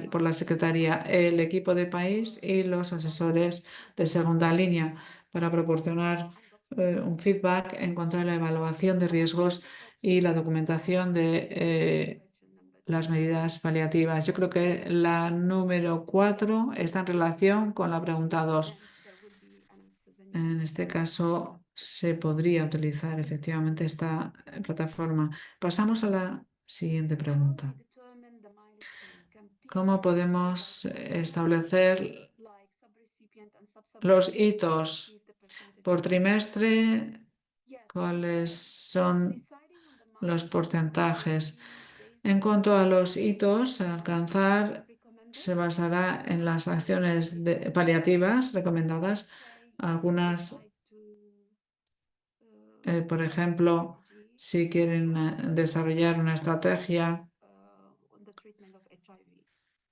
por la Secretaría, el equipo de país y los asesores de segunda línea para proporcionar un feedback en cuanto a la evaluación de riesgos y la documentación de las medidas paliativas. Yo creo que la número 4 está en relación con la pregunta 2. There will be an En este caso, se podría utilizar efectivamente esta plataforma. Pasamos a la siguiente pregunta. ¿Cómo podemos establecer los hitos por trimestre? ¿Cuáles son los porcentajes? En cuanto a los hitos a alcanzar, se basará en las acciones paliativas recomendadas. Algunas, por ejemplo, si quieren desarrollar una estrategia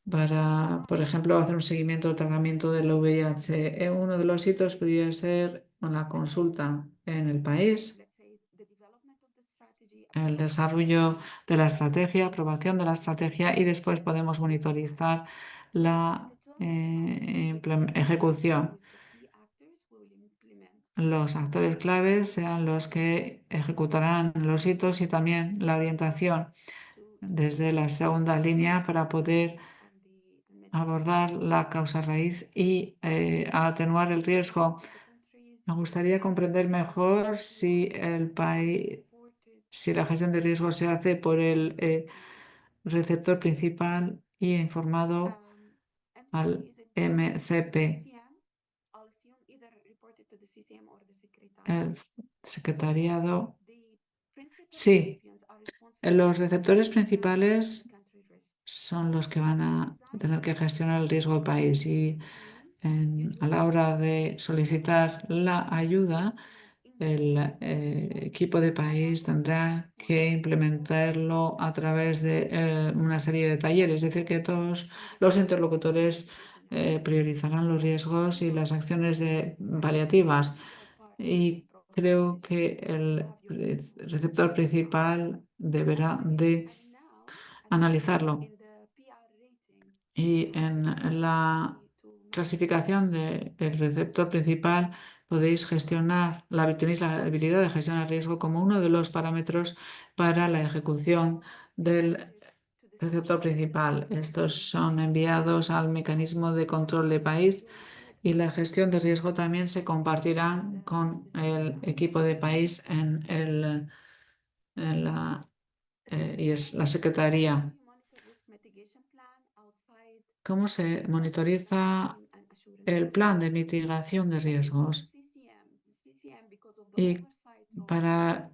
para, por ejemplo, hacer un seguimiento del tratamiento del VIH. Uno de los hitos podría ser la consulta en el país, el desarrollo de la estrategia, aprobación de la estrategia y después podemos monitorizar la ejecución. Los actores claves serán los que ejecutarán los hitos y también la orientación desde la segunda línea para poder abordar la causa raíz y atenuar el riesgo. Me gustaría comprender mejor si si la gestión de riesgo se hace por el receptor principal y informado al MCP. El secretariado. Sí, los receptores principales son los que van a tener que gestionar el riesgo del país y a la hora de solicitar la ayuda el equipo de país tendrá que implementarlo a través de una serie de talleres, es decir, que todos los interlocutores priorizarán los riesgos y las acciones paliativas. Y creo que el receptor principal deberá de analizarlo. Y en la clasificación del receptor principal tenéis la habilidad de gestionar riesgo como uno de los parámetros para la ejecución del receptor principal. Estos son enviados al mecanismo de control de país y la gestión de riesgo también se compartirá con el equipo de país y es la secretaría. ¿Cómo se monitoriza el plan de mitigación de riesgos? Y para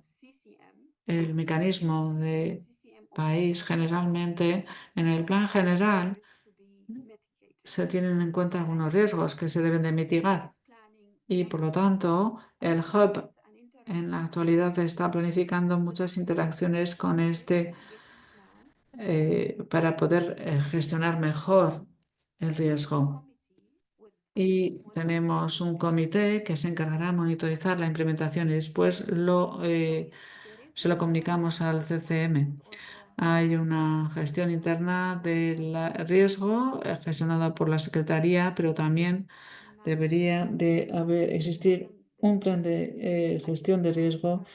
el mecanismo de país, generalmente, en el plan general se tienen en cuenta algunos riesgos que se deben de mitigar. Y por lo tanto, el hub en la actualidad está planificando muchas interacciones con para poder gestionar mejor el riesgo. Y tenemos un comité que se encargará de monitorizar la implementación y después se lo comunicamos al CCM. Hay una gestión interna del riesgo gestionada por la Secretaría, pero también debería de existir un plan de gestión de riesgo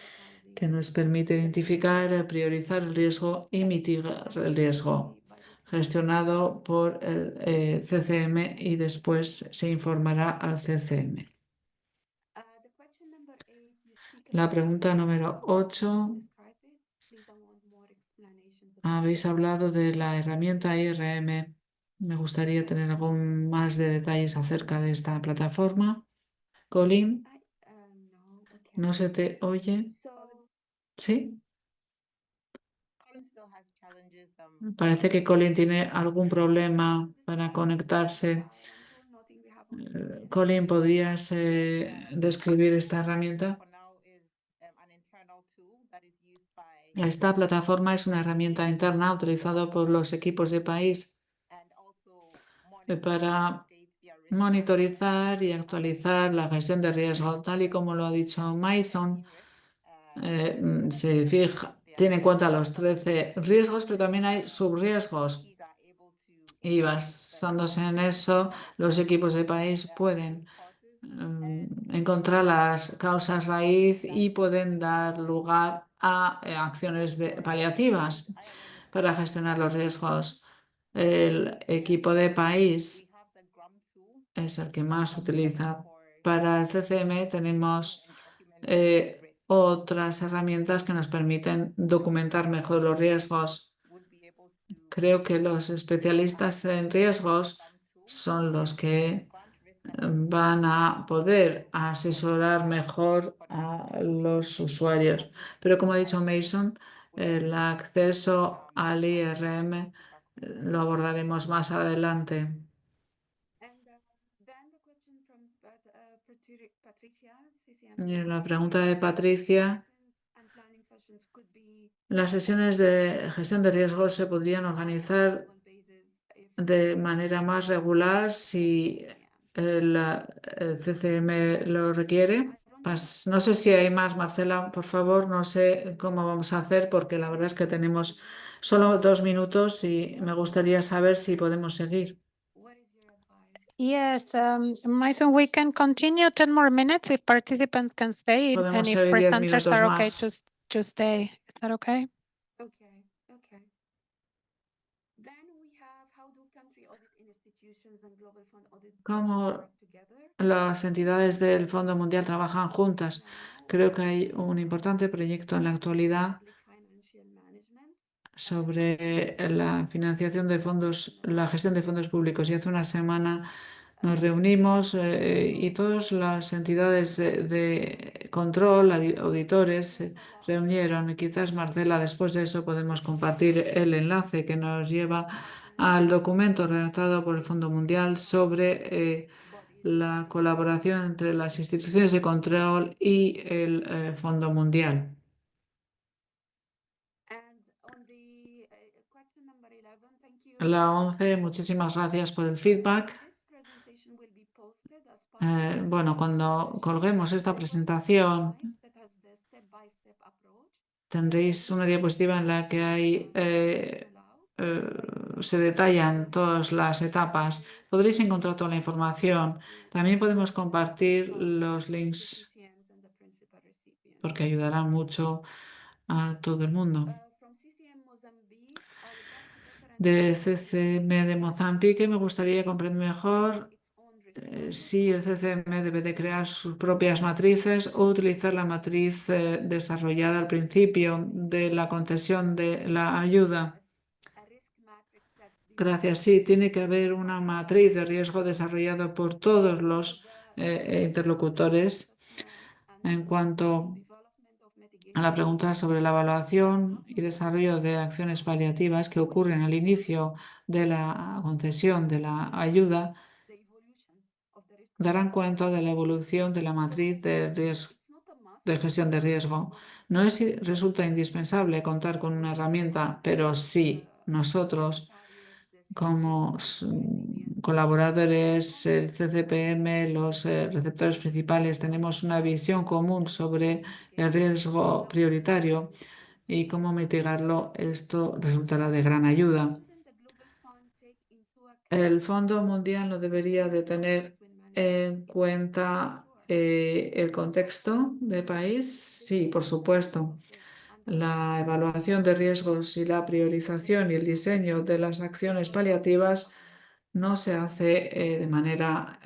que nos permite identificar, priorizar el riesgo y mitigar el riesgo, gestionado por el CCM y después se informará al CCM. La pregunta número 8. Habéis hablado de la herramienta IRM. Me gustaría tener algo más de detalles acerca de esta plataforma. Colin, ¿no se te oye? ¿Sí? Parece que Colin tiene algún problema para conectarse. Colin, ¿podrías describir esta herramienta? Esta plataforma es una herramienta interna utilizada por los equipos de país para monitorizar y actualizar la gestión de riesgo, tal y como lo ha dicho Mason. Tiene en cuenta los 13 riesgos, pero también hay subriesgos. Y basándose en eso, los equipos de país pueden encontrar las causas raíz y pueden dar lugar a acciones paliativas para gestionar los riesgos. El equipo de país es el que más utiliza. Para el CCM tenemos otras herramientas que nos permiten documentar mejor los riesgos. Creo que los especialistas en riesgos son los que van a poder asesorar mejor a los usuarios. Pero como ha dicho Mason, el acceso al IRM lo abordaremos más adelante. Y la pregunta de Patricia. Las sesiones de gestión de riesgos se podrían organizar de manera más regular si el CCM lo requiere. No sé si hay más, Marcela, por favor, no sé cómo vamos a hacer porque la verdad es que tenemos solo 2 minutos y me gustaría saber si podemos seguir. Yes, Mason, we can continue 10 more minutes if participants can stay Podemos and if seguir 10 presenters minutos are okay más. to stay. Is that okay? Okay. Then we have how do country audit institutions and global fund audit ¿Cómo work together? las entidades del Fondo Mundial trabajan juntas? Creo que hay un importante proyecto en la actualidad sobre la financiación de fondos, la gestión de fondos públicos. Y hace una semana nos reunimos y todas las entidades de control, auditores, se reunieron. Y quizás, Marcela, después de eso podemos compartir el enlace que nos lleva al documento redactado por el Fondo Mundial sobre la colaboración entre las instituciones de control y el Fondo Mundial. La 11, muchísimas gracias por el feedback. Bueno, cuando colguemos esta presentación, tendréis una diapositiva en la que se detallan todas las etapas. Podréis encontrar toda la información. También podemos compartir los links porque ayudará mucho a todo el mundo. De CCM de Mozambique me gustaría comprender mejor si el CCM debe de crear sus propias matrices o utilizar la matriz desarrollada al principio de la concesión de la ayuda. Gracias. Sí, tiene que haber una matriz de riesgo desarrollada por todos los interlocutores. En cuanto a la pregunta sobre la evaluación y desarrollo de acciones paliativas que ocurren al inicio de la concesión de la ayuda, darán cuenta de la evolución de la matriz de gestión de riesgo. No resulta indispensable contar con una herramienta, pero sí nosotros como colaboradores, el CCPM, los receptores principales, tenemos una visión común sobre el riesgo prioritario y cómo mitigarlo. Esto resultará de gran ayuda. El Fondo Mundial no debería de tener en cuenta el contexto de país. Sí, por supuesto. La evaluación de riesgos y la priorización y el diseño de las acciones paliativas no se hace de manera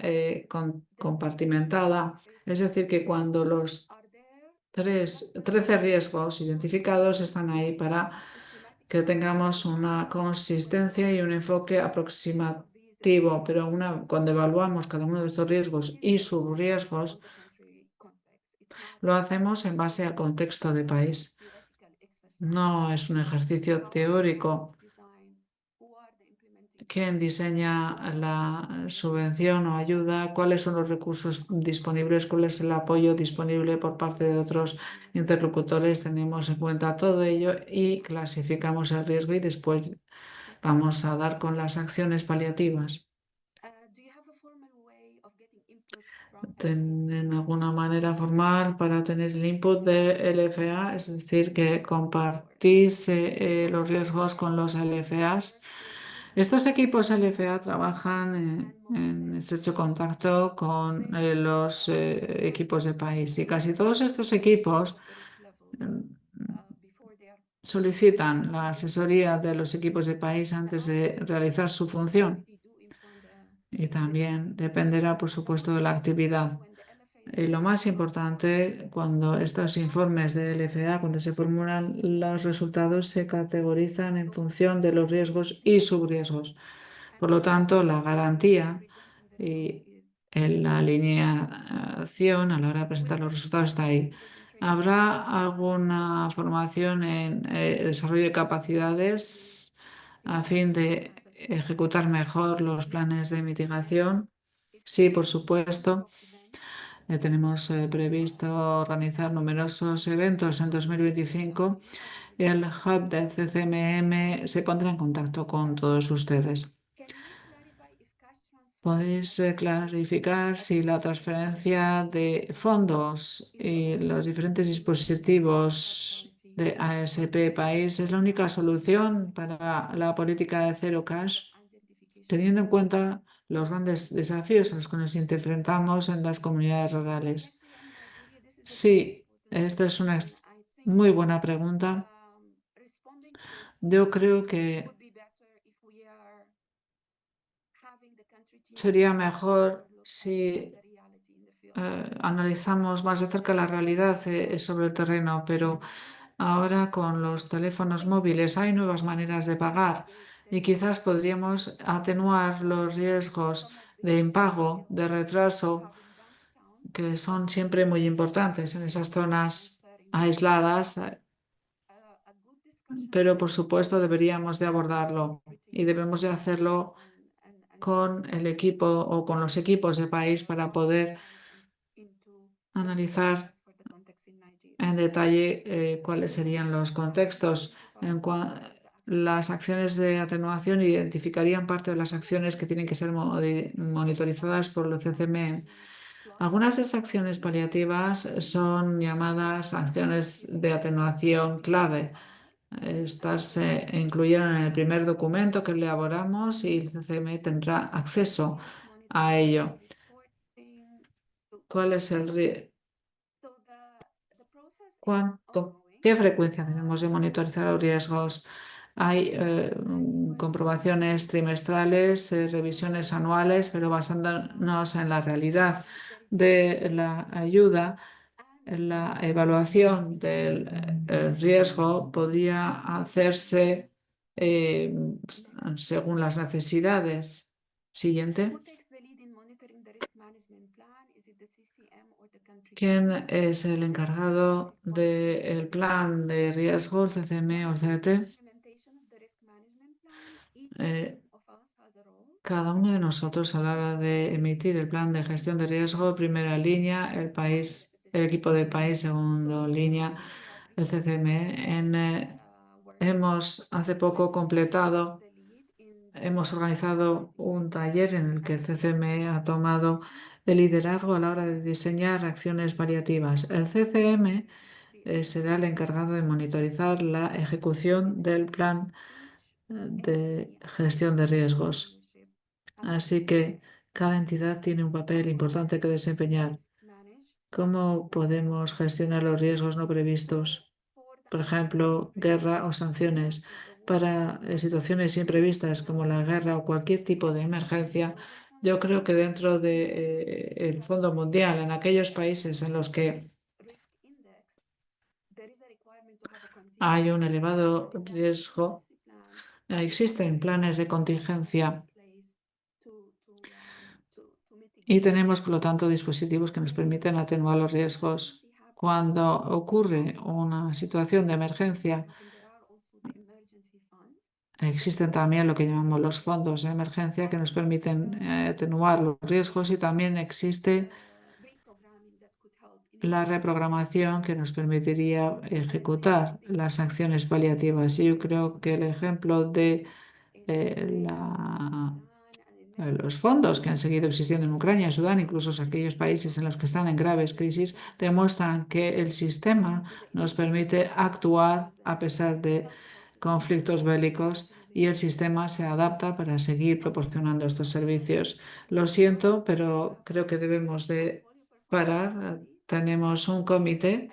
compartimentada. Es decir, que cuando los 13 riesgos identificados están ahí para que tengamos una consistencia y un enfoque aproximativo, pero cuando evaluamos cada uno de estos riesgos y subriesgos, lo hacemos en base al contexto de país. No es un ejercicio teórico. ¿Quién diseña la subvención o ayuda? ¿Cuáles son los recursos disponibles? ¿Cuál es el apoyo disponible por parte de otros interlocutores? Tenemos en cuenta todo ello y clasificamos el riesgo y después vamos a dar con las acciones paliativas. ¿Tienen alguna manera formal para tener el input de LFA? Es decir, que compartís los riesgos con los LFAs. Estos equipos LFA trabajan en estrecho contacto con los equipos de país y casi todos estos equipos solicitan la asesoría de los equipos de país antes de realizar su función y también dependerá, por supuesto, de la actividad. Y lo más importante, cuando estos informes de LFA, cuando se formulan los resultados, se categorizan en función de los riesgos y subriesgos. Por lo tanto, la garantía y la alineación a la hora de presentar los resultados está ahí. ¿Habrá alguna formación en desarrollo de capacidades a fin de ejecutar mejor los planes de mitigación? Sí, por supuesto. Tenemos previsto organizar numerosos eventos en 2025. El hub del CCMM se pondrá en contacto con todos ustedes. ¿Podéis clarificar si la transferencia de fondos y los diferentes dispositivos de ASP País es la única solución para la política de cero cash, teniendo en cuenta los grandes desafíos a los que nos enfrentamos en las comunidades rurales? Sí, esta es una muy buena pregunta. Yo creo que sería mejor si analizamos más de cerca la realidad sobre el terreno, pero ahora con los teléfonos móviles hay nuevas maneras de pagar y quizás podríamos atenuar los riesgos de impago, de retraso, que son siempre muy importantes en esas zonas aisladas, pero por supuesto deberíamos de abordarlo y debemos de hacerlo con el equipo o con los equipos de país para poder analizar en detalle cuáles serían los contextos. Las acciones de atenuación identificarían parte de las acciones que tienen que ser monitorizadas por el CCM. Algunas de esas acciones paliativas son llamadas acciones de atenuación clave. Estas se incluyeron en el primer documento que elaboramos y el CCM tendrá acceso a ello. ¿Cuál es el ¿Qué frecuencia debemos de monitorizar los riesgos? Hay comprobaciones trimestrales, revisiones anuales, pero basándonos en la realidad de la ayuda, la evaluación del riesgo podría hacerse según las necesidades. Siguiente. ¿Quién es el encargado del plan de riesgo, el CCM o el CDT? Cada uno de nosotros a la hora de emitir el plan de gestión de riesgo, primera línea, el equipo de país, segunda línea, el CCM. Hace poco hemos organizado un taller en el que el CCM ha tomado el liderazgo a la hora de diseñar acciones paliativas. El CCM será el encargado de monitorizar la ejecución del plan de gestión de riesgos. Así que cada entidad tiene un papel importante que desempeñar. ¿Cómo podemos gestionar los riesgos no previstos? Por ejemplo, guerra o sanciones. Para situaciones imprevistas como la guerra o cualquier tipo de emergencia, yo creo que dentro del Fondo Mundial, en aquellos países en los que hay un elevado riesgo, existen planes de contingencia y tenemos, por lo tanto, dispositivos que nos permiten atenuar los riesgos. Cuando ocurre una situación de emergencia, existen también lo que llamamos los fondos de emergencia que nos permiten atenuar los riesgos y también existe la reprogramación que nos permitiría ejecutar las acciones paliativas. Y yo creo que el ejemplo de los fondos que han seguido existiendo en Ucrania, en Sudán, incluso aquellos países en los que están en graves crisis, demuestran que el sistema nos permite actuar a pesar de conflictos bélicos y el sistema se adapta para seguir proporcionando estos servicios. Lo siento, pero creo que debemos de parar. Tenemos un comité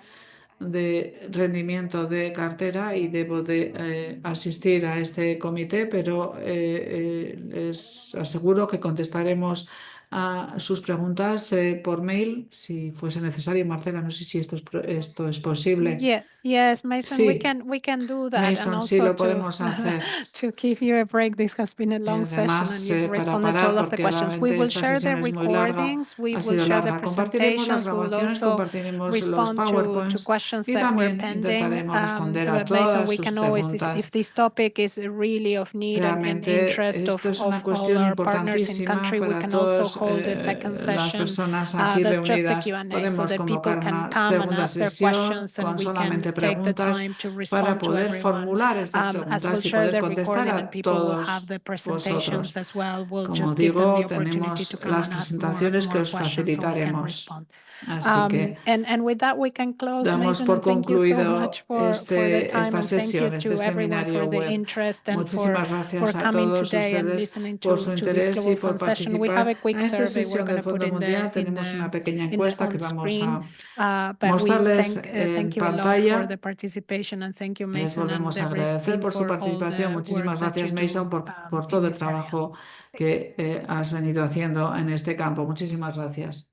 de rendimiento de cartera y debo de asistir a este comité, pero les aseguro que contestaremos a sus preguntas por mail si fuese necesario. Marcela, no sé si esto es posible. Yes, Mason, Sí. we can do that. Mason, and sí also lo podemos hacer. to give you a break, this has been a long session and you've Para responded to parar, all of the porque questions. We realmente will esta share the sesión es muy larga, recordings, we ha will sido share the larga. Compartiremos las presentations, we will grabaciones, also compartiremos los respond to PowerPoints questions y that were también pending. intentaremos responder a But Mason, todas we sus can always, preguntas. if this topic is really of need and Realmente interest esto es una of all cuestión our partners in importantísima country, we para can also todas hold a second las session. personas aquí That's just a reunidas. Q&A, so Podemos that people convocar can una come and segunda ask their sesión questions and con we solamente can take the preguntas time to para respond to poder everyone. formular estas As we'll preguntas y share poder the contestar recording a and people will have todos the presentations vosotros. as well, we'll Como just give them the digo, opportunity to tenemos come las and ask presentaciones que more os questions so we can facilitaremos. respond. Así que And with that we can close, damos Mason, por and thank you so much concluido for the time, esta and thank you sesión, to everyone seminario for the web. interest and Muchísimas for gracias a coming todos today and ustedes listening por su to this interés Global y por Fund session. We have participar. a quick En esta survey we're sesión going del to put Fondo Mundial tenemos una pequeña encuesta que on vamos screen, a but we mostrarles en thank you a lot for pantalla. the participation, and thank you, Les Mason, and volvemos the a RIS agradecer team por su for all participación. the Muchísimas work that you gracias, Mason, do por in todo el this area. trabajo que has venido haciendo en este campo. Muchísimas gracias.